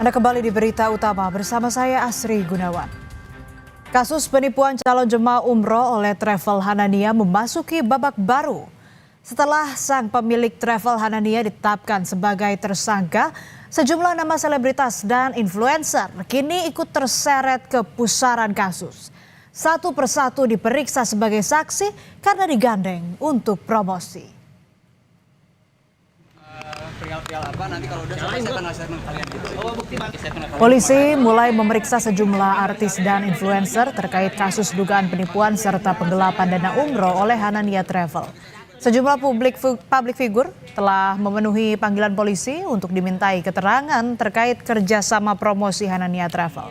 Anda kembali di Berita Utama bersama saya Asri Gunawan. Kasus penipuan calon jemaah umroh oleh Travel Hanania memasuki babak baru. Setelah sang pemilik Travel Hanania ditetapkan sebagai tersangka, sejumlah nama selebritas dan influencer kini ikut terseret ke pusaran kasus. Satu persatu diperiksa sebagai saksi karena digandeng untuk promosi. Polisi mulai memeriksa sejumlah artis dan influencer terkait kasus dugaan penipuan serta penggelapan dana umroh oleh Hanania Travel. Sejumlah publik figur telah memenuhi panggilan polisi untuk dimintai keterangan terkait kerjasama promosi Hanania Travel.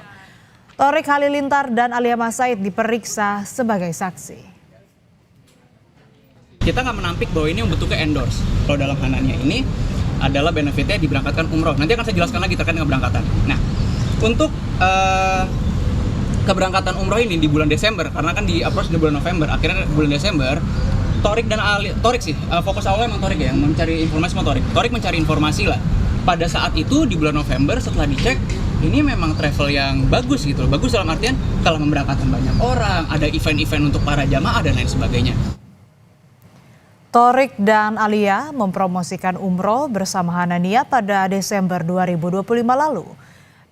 Thorik Halilintar dan Alia Mas Said diperiksa sebagai saksi. Kita nggak menampik bahwa ini bentuknya endorse. Kalau dalam Hanania ini adalah benefitnya diberangkatkan umroh. Nanti akan saya jelaskan lagi terkait dengan keberangkatan. Nah, untuk keberangkatan umroh ini di bulan Desember, karena kan di approach di bulan November, akhirnya bulan Desember, Thorik dan Thorik sih, fokus awalnya emang Thorik ya, yang mencari informasi sama Thorik. Thorik mencari informasi lah. Pada saat itu di bulan November setelah dicek, ini memang travel yang bagus gitu loh. Bagus dalam artian kalau memberangkatkan banyak orang, ada event-event untuk para jamaah dan lain sebagainya. Thorik dan Alia mempromosikan umroh bersama Hanania pada Desember 2025 lalu.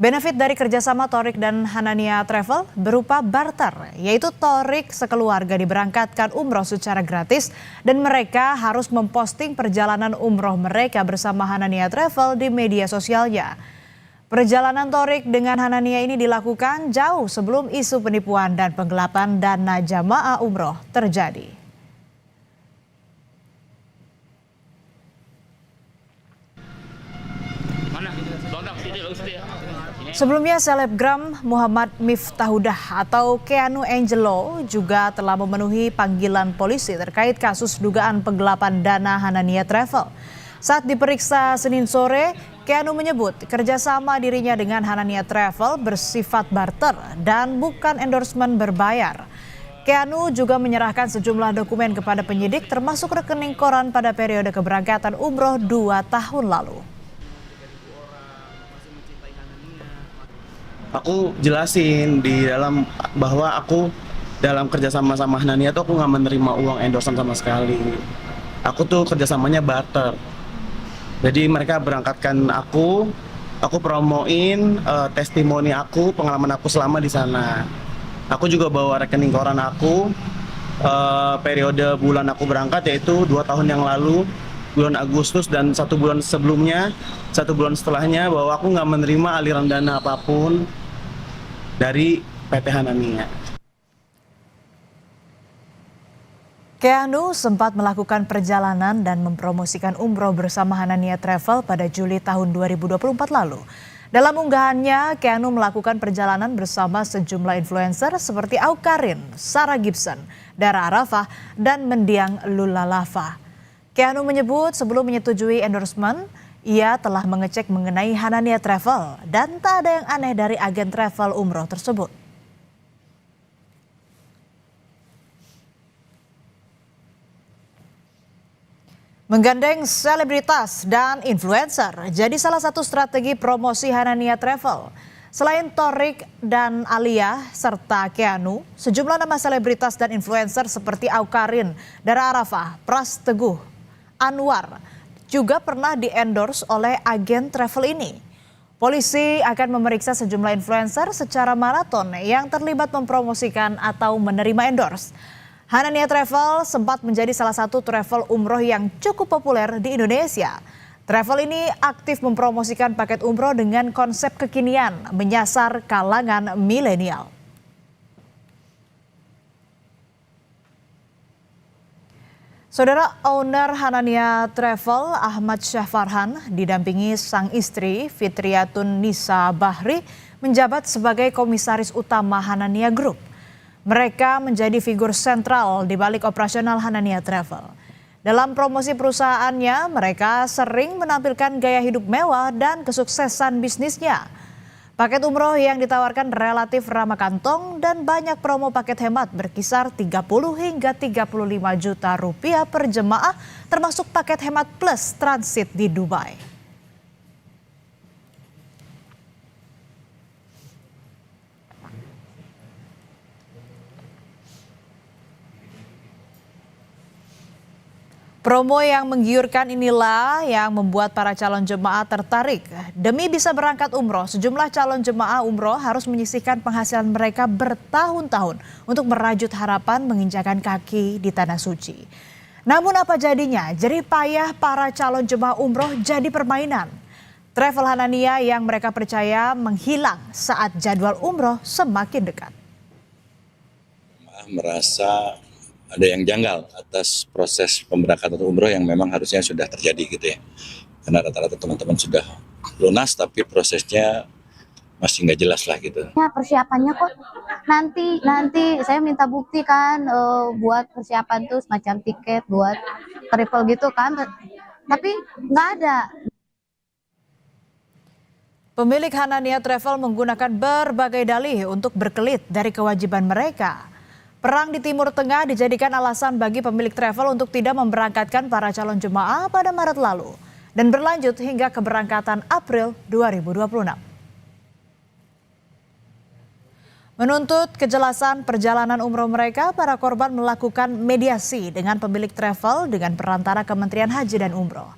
Benefit dari kerjasama Thorik dan Hanania Travel berupa barter, yaitu Thorik sekeluarga diberangkatkan umroh secara gratis dan mereka harus memposting perjalanan umroh mereka bersama Hanania Travel di media sosialnya. Perjalanan Thorik dengan Hanania ini dilakukan jauh sebelum isu penipuan dan penggelapan dana jamaah umroh terjadi. Sebelumnya selebgram Muhammad Miftahudah atau Keanu Angelo juga telah memenuhi panggilan polisi terkait kasus dugaan penggelapan dana Hanania Travel. Saat diperiksa Senin sore, Keanu menyebut kerjasama dirinya dengan Hanania Travel bersifat barter dan bukan endorsement berbayar. Keanu juga menyerahkan sejumlah dokumen kepada penyidik termasuk rekening koran pada periode keberangkatan umroh 2 tahun lalu. Aku jelasin di dalam bahwa aku dalam kerjasama sama Hanania tuh aku nggak menerima uang endorsement sama sekali. Aku tuh kerjasamanya barter. Jadi mereka berangkatkan aku promoin testimoni aku, pengalaman aku selama di sana. Aku juga bawa rekening koran aku periode bulan aku berangkat yaitu 2 tahun yang lalu, bulan Agustus dan 1 bulan sebelumnya, 1 bulan setelahnya bahwa aku nggak menerima aliran dana apapun dari PT Hanania. Keanu sempat melakukan perjalanan dan mempromosikan umroh bersama Hanania Travel pada Juli tahun 2024 lalu. Dalam unggahannya, Keanu melakukan perjalanan bersama sejumlah influencer seperti Awkarin, Sarah Gibson, Dara Arafah, dan Mendiang Lulalava. Keanu menyebut sebelum menyetujui endorsement, ia telah mengecek mengenai Hanania Travel dan tak ada yang aneh dari agen travel umroh tersebut. Menggandeng selebritas dan influencer jadi salah satu strategi promosi Hanania Travel. Selain Thorik dan Alia serta Keanu, sejumlah nama selebritas dan influencer seperti Awkarin, Dara Arafah, Pras Teguh, Anwar juga pernah di-endorse oleh agen travel ini. Polisi akan memeriksa sejumlah influencer secara maraton yang terlibat mempromosikan atau menerima endorse. Hanania Travel sempat menjadi salah satu travel umroh yang cukup populer di Indonesia. Travel ini aktif mempromosikan paket umroh dengan konsep kekinian, menyasar kalangan milenial. Saudara owner Hanania Travel Ahmad Syahfarhan didampingi sang istri Fitriatun Nisa Bahri menjabat sebagai komisaris utama Hanania Group. Mereka menjadi figur sentral di balik operasional Hanania Travel. Dalam promosi perusahaannya, mereka sering menampilkan gaya hidup mewah dan kesuksesan bisnisnya. Paket umroh yang ditawarkan relatif ramah kantong dan banyak promo paket hemat berkisar 30 hingga 35 juta rupiah per jemaah, termasuk paket hemat plus transit di Dubai. Promo yang menggiurkan inilah yang membuat para calon jemaah tertarik. Demi bisa berangkat umroh, sejumlah calon jemaah umroh harus menyisihkan penghasilan mereka bertahun-tahun untuk merajut harapan menginjakan kaki di tanah suci. Namun apa jadinya? Jerih payah para calon jemaah umroh jadi permainan. Travel Hanania yang mereka percaya menghilang saat jadwal umroh semakin dekat. Merasa ada yang janggal atas proses pemberangkatan umroh yang memang harusnya sudah terjadi gitu ya. Karena rata-rata teman-teman sudah lunas tapi prosesnya masih nggak jelas lah gitu. Ya, persiapannya kok nanti saya minta bukti kan buat persiapan tuh semacam tiket buat travel gitu kan, tapi nggak ada. Pemilik Hanania Travel menggunakan berbagai dalih untuk berkelit dari kewajiban mereka. Perang di Timur Tengah dijadikan alasan bagi pemilik travel untuk tidak memberangkatkan para calon jemaah pada Maret lalu dan berlanjut hingga keberangkatan April 2026. Menuntut kejelasan perjalanan umroh mereka, para korban melakukan mediasi dengan pemilik travel dengan perantara Kementerian Haji dan Umroh.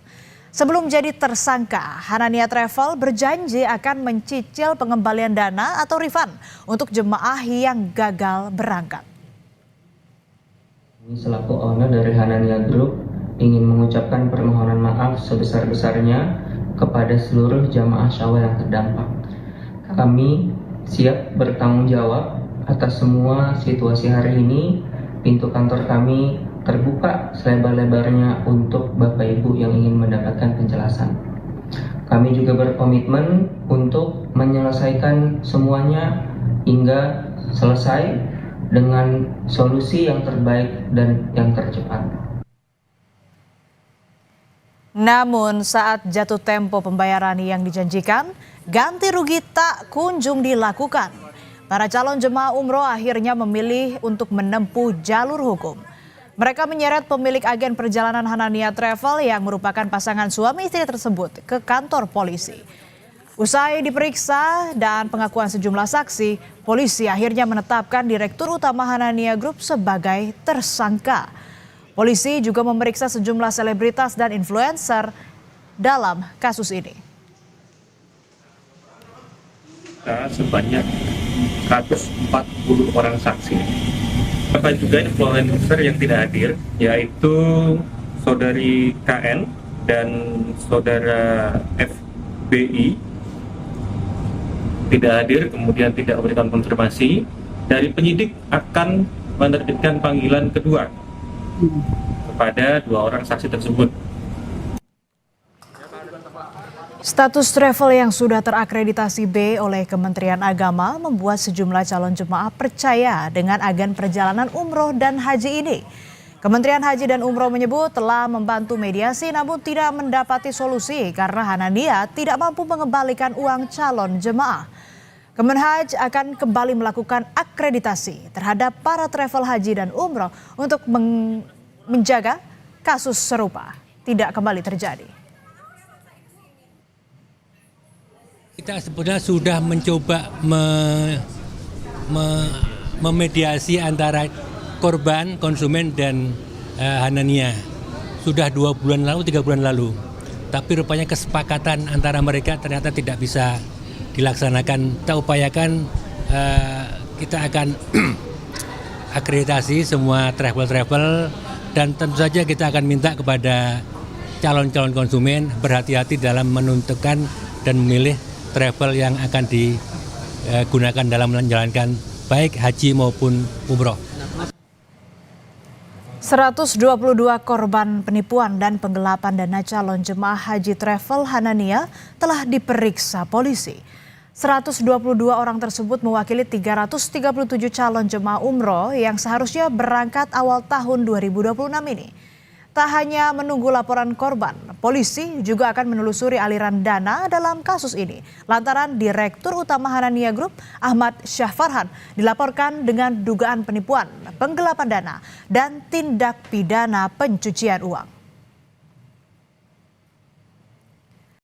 Sebelum jadi tersangka, Hanania Travel berjanji akan mencicil pengembalian dana atau refund untuk jemaah yang gagal berangkat. Selaku owner dari Hanania Group ingin mengucapkan permohonan maaf sebesar-besarnya kepada seluruh jamaah Syawal yang terdampak. Kami siap bertanggung jawab atas semua situasi hari ini. Pintu kantor kami terbuka selebar-lebarnya untuk Bapak Ibu yang ingin mendapatkan penjelasan. Kami juga berkomitmen untuk menyelesaikan semuanya hingga selesai dengan solusi yang terbaik dan yang tercepat. Namun saat jatuh tempo pembayaran yang dijanjikan, ganti rugi tak kunjung dilakukan. Para calon jemaah umroh akhirnya memilih untuk menempuh jalur hukum. Mereka menyeret pemilik agen perjalanan Hanania Travel yang merupakan pasangan suami istri tersebut ke kantor polisi. Usai diperiksa dan pengakuan sejumlah saksi, polisi akhirnya menetapkan Direktur Utama Hanania Group sebagai tersangka. Polisi juga memeriksa sejumlah selebritas dan influencer dalam kasus ini. Sebanyak 140 orang saksi. Bahkan juga influencer yang tidak hadir, yaitu saudari KN dan saudara FBI tidak hadir, kemudian tidak memberikan konfirmasi. Dari penyidik akan menerbitkan panggilan kedua kepada 2 orang saksi tersebut. Status travel yang sudah terakreditasi B oleh Kementerian Agama membuat sejumlah calon jemaah percaya dengan agen perjalanan umroh dan haji ini. Kementerian Haji dan Umroh menyebut telah membantu mediasi namun tidak mendapati solusi karena Hanania tidak mampu mengembalikan uang calon jemaah. Kemenhaj akan kembali melakukan akreditasi terhadap para travel haji dan umroh untuk menjaga kasus serupa tidak kembali terjadi. Kita sebenarnya sudah mencoba memediasi antara korban, konsumen, dan Hanania. Sudah 2 bulan lalu, 3 bulan lalu. Tapi rupanya kesepakatan antara mereka ternyata tidak bisa dilaksanakan. Kita upayakan kita akan akreditasi semua travel dan tentu saja kita akan minta kepada calon-calon konsumen berhati-hati dalam menentukan dan memilih travel yang akan digunakan dalam menjalankan baik haji maupun umroh. 122 korban penipuan dan penggelapan dana calon jemaah haji travel Hanania telah diperiksa polisi. 122 orang tersebut mewakili 337 calon jemaah umroh yang seharusnya berangkat awal tahun 2026 ini. Tak hanya menunggu laporan korban, polisi juga akan menelusuri aliran dana dalam kasus ini. Lantaran Direktur Utama Hanania Group, Ahmad Syahfarhan, dilaporkan dengan dugaan penipuan, penggelapan dana, dan tindak pidana pencucian uang.